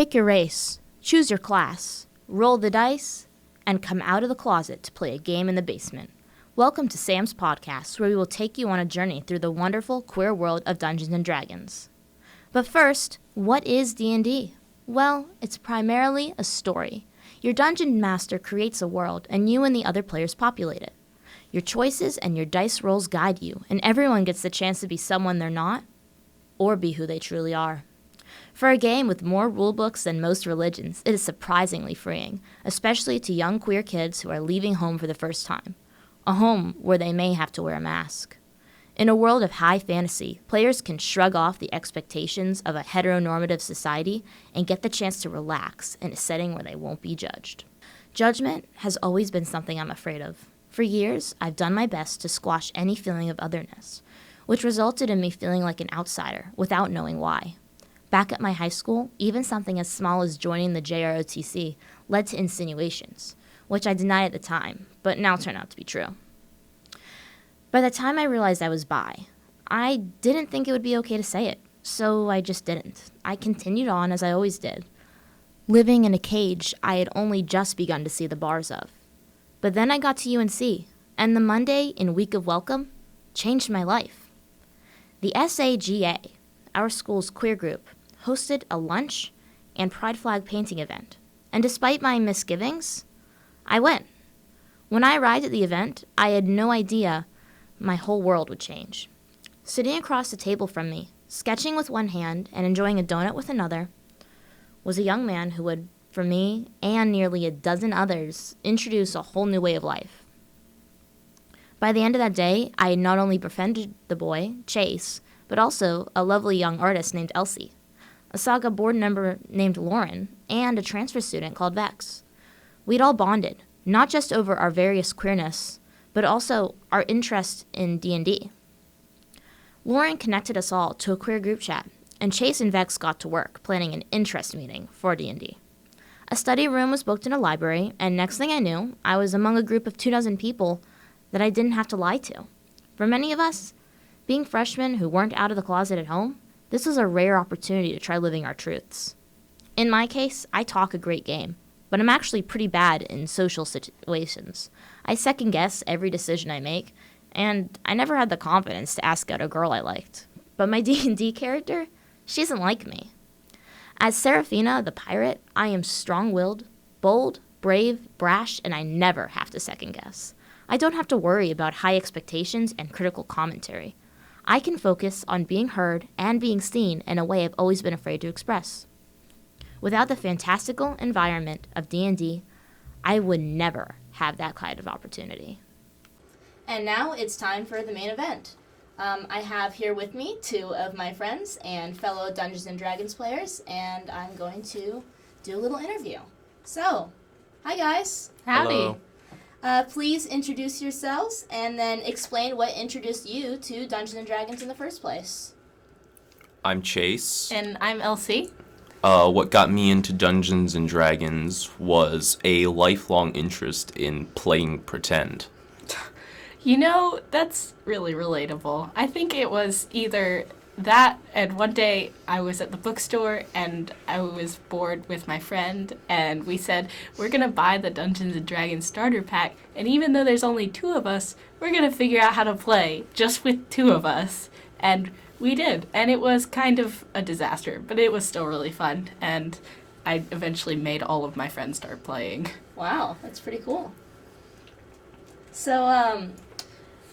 Pick your race, choose your class, roll the dice, and come out of the closet to play a game in the basement. Welcome to Sam's Podcast, where we will take you on a journey through the wonderful queer world of Dungeons & Dragons. But first, what is D&D? Well, it's primarily a story. Your dungeon master creates a world, and you and the other players populate it. Your choices and your dice rolls guide you, and everyone gets the chance to be someone they're not, or be who they truly are. For a game with more rulebooks than most religions, it is surprisingly freeing, especially to young queer kids who are leaving home for the first time, a home where they may have to wear a mask. In a world of high fantasy, players can shrug off the expectations of a heteronormative society and get the chance to relax in a setting where they won't be judged. Judgment has always been something I'm afraid of. For years, I've done my best to squash any feeling of otherness, which resulted in me feeling like an outsider without knowing why. Back at my high school, even something as small as joining the JROTC led to insinuations, which I denied at the time, but now turn out to be true. By the time I realized I was bi, I didn't think it would be okay to say it, so I just didn't. I continued on as I always did, living in a cage I had only just begun to see the bars of. But then I got to UNC, and the Monday in Week of Welcome changed my life. The SAGA, our school's queer group, hosted a lunch and pride flag painting event, and despite my misgivings, I went. When I arrived at the event, I had no idea my whole world would change. Sitting across the table from me, sketching with one hand and enjoying a donut with another, was a young man who would, for me and nearly a dozen others, introduce a whole new way of life. By the end of that day, I had not only befriended the boy, Chase, but also a lovely young artist named Elsie, a Saga board member named Lauren, and a transfer student called Vex. We'd all bonded, not just over our various queerness, but also our interest in D&D. Lauren connected us all to a queer group chat, and Chase and Vex got to work planning an interest meeting for D&D. A study room was booked in a library, and next thing I knew, I was among a group of 24 people that I didn't have to lie to. For many of us, being freshmen who weren't out of the closet at home, this was a rare opportunity to try living our truths. In my case, I talk a great game, but I'm actually pretty bad in social situations. I second guess every decision I make, and I never had the confidence to ask out a girl I liked. But my D&D character, she isn't like me. As Seraphina, the pirate, I am strong-willed, bold, brave, brash, and I never have to second guess. I don't have to worry about high expectations and critical commentary. I can focus on being heard and being seen in a way I've always been afraid to express. Without the fantastical environment of D&D, I would never have that kind of opportunity. And now it's time for the main event. I have here with me two of my friends and fellow Dungeons & Dragons players, and I'm going to do a little interview. So, hi guys. Howdy. Hello. Please introduce yourselves and then explain what introduced you to Dungeons & Dragons in the first place. I'm Chase. And I'm Elsie. What got me into Dungeons & Dragons was a lifelong interest in playing pretend. You know, that's really relatable. I think it was either that and one day I was at the bookstore and I was bored with my friend and we said, we're going to buy the Dungeons & Dragons starter pack, and even though there's only two of us, we're going to figure out how to play just with two of us. And we did, and it was kind of a disaster, but it was still really fun, and I eventually made all of my friends start playing. Wow, that's pretty cool. So,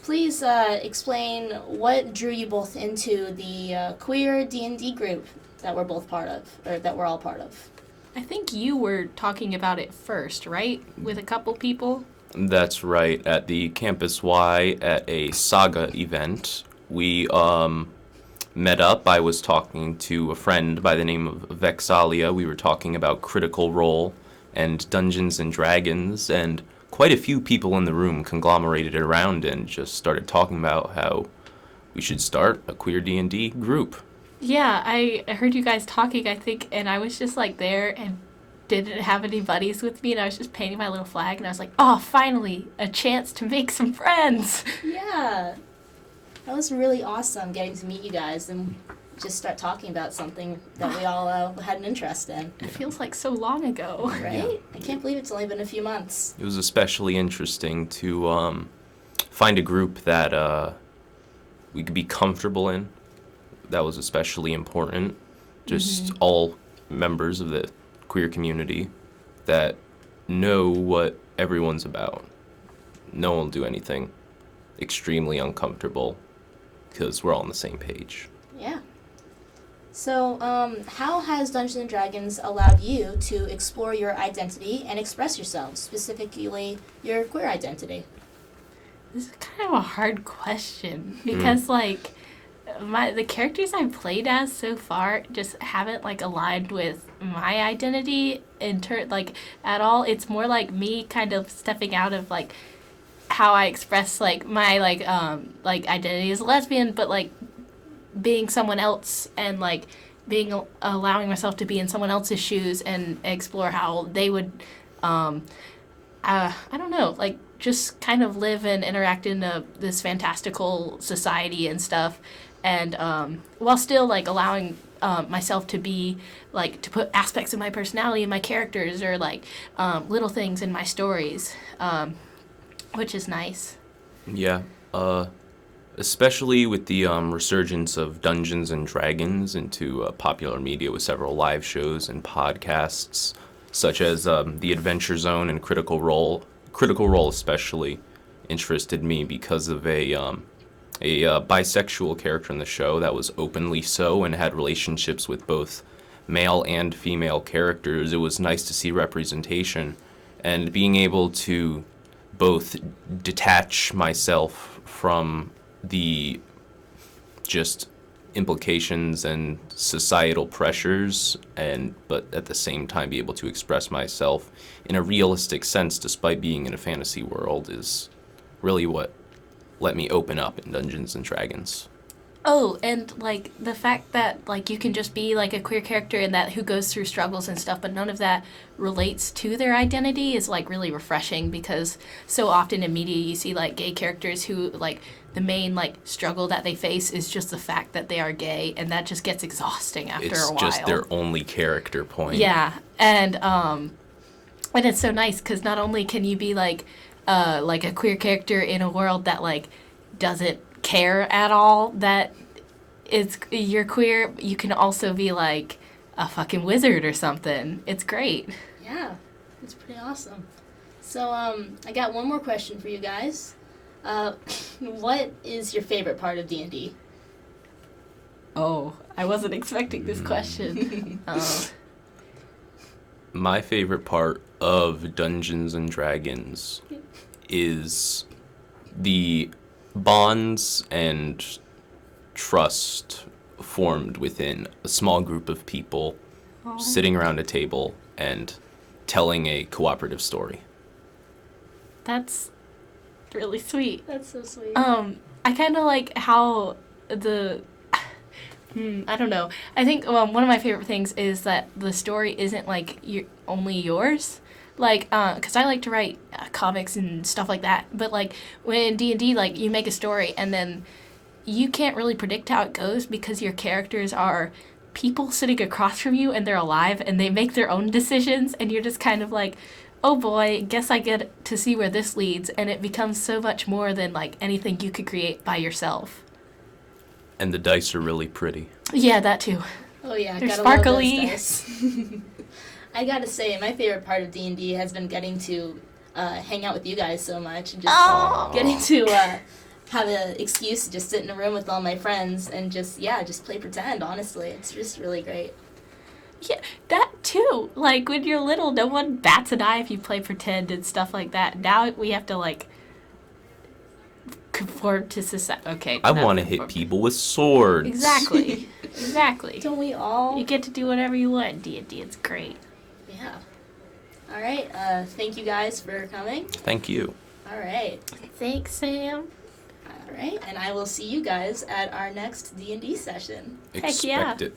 please explain what drew you both into the queer D&D group that we're both part of, or that we're all part of. I think you were talking about it first, right? With a couple people? That's right. At the Campus Y at a Saga event, we met up. I was talking to a friend by the name of Vexalia. We were talking about Critical Role and Dungeons & Dragons, and quite a few people in the room conglomerated around and just started talking about how we should start a queer D&D group. Yeah, I heard you guys talking, I think, and I was just like there and didn't have any buddies with me, and I was just painting my little flag, and I was like, oh, finally, a chance to make some friends. Yeah, that was really awesome getting to meet you guys, and just start talking about something that we all had an interest in, It feels like so long ago. right? I can't believe it's only been a few months. It was especially interesting to find a group that we could be comfortable in. That was especially important. Just all members of the queer community that know what everyone's about. No one will do anything extremely uncomfortable because we're all on the same page. Yeah. So, how has Dungeons & Dragons allowed you to explore your identity and express yourself, specifically your queer identity? This is kind of a hard question because like the characters I've played as so far just haven't like aligned with my identity like at all. It's more like me kind of stepping out of like how I express like my like identity as a lesbian, but like being someone else and like allowing myself to be in someone else's shoes and explore how they would I don't know, like just kind of live and interact in this fantastical society and stuff, and while still like allowing myself to be like to put aspects of my personality in my characters or like little things in my stories, which is nice. Yeah, especially with the resurgence of Dungeons and Dragons into popular media with several live shows and podcasts, such as The Adventure Zone and Critical Role. Critical Role especially interested me because of a bisexual character in the show that was openly so and had relationships with both male and female characters. It was nice to see representation and being able to both detach myself from the just implications and societal pressures but at the same time be able to express myself in a realistic sense despite being in a fantasy world is really what let me open up in Dungeons and Dragons. Oh, and like the fact that like you can just be like a queer character and that who goes through struggles and stuff, but none of that relates to their identity is like really refreshing, because so often in media you see like gay characters who like the main like struggle that they face is just the fact that they are gay, and that just gets exhausting after a while. It's just their only character point. Yeah, and it's so nice because not only can you be like a queer character in a world that like doesn't care at all that you're queer, you can also be like a fucking wizard or something. It's great. Yeah, it's pretty awesome. So, I got one more question for you guys. What is your favorite part of D&D? Oh, I wasn't expecting this question. My favorite part of Dungeons and Dragons is the bonds and trust formed within a small group of people sitting around a table and telling a cooperative story. That's really sweet. That's so sweet. I kind of like how I don't know. I think one of my favorite things is that the story isn't like only yours. Like, because I like to write comics and stuff like that. But like when in D&D, like you make a story and then you can't really predict how it goes because your characters are people sitting across from you and they're alive and they make their own decisions, and you're just kind of like, oh boy, guess I get to see where this leads, and it becomes so much more than like anything you could create by yourself. And the dice are really pretty. Yeah, that too. Oh yeah, They're gotta sparkly. love those dice. I gotta say, my favorite part of D&D has been getting to hang out with you guys so much and just getting to have an excuse to just sit in a room with all my friends and just play pretend. Honestly, it's just really great. Yeah, that too. Like when you're little, no one bats an eye if you play pretend and stuff like that. Now we have to like conform to society. Okay. I want to hit people with swords. Exactly. Exactly. Don't we all? You get to do whatever you want in D&D. It's great. Yeah. All right. Thank you guys for coming. Thank you. All right. Thanks, Sam. All right. And I will see you guys at our next D&D session. Heck yeah. Expect it.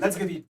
That's gonna be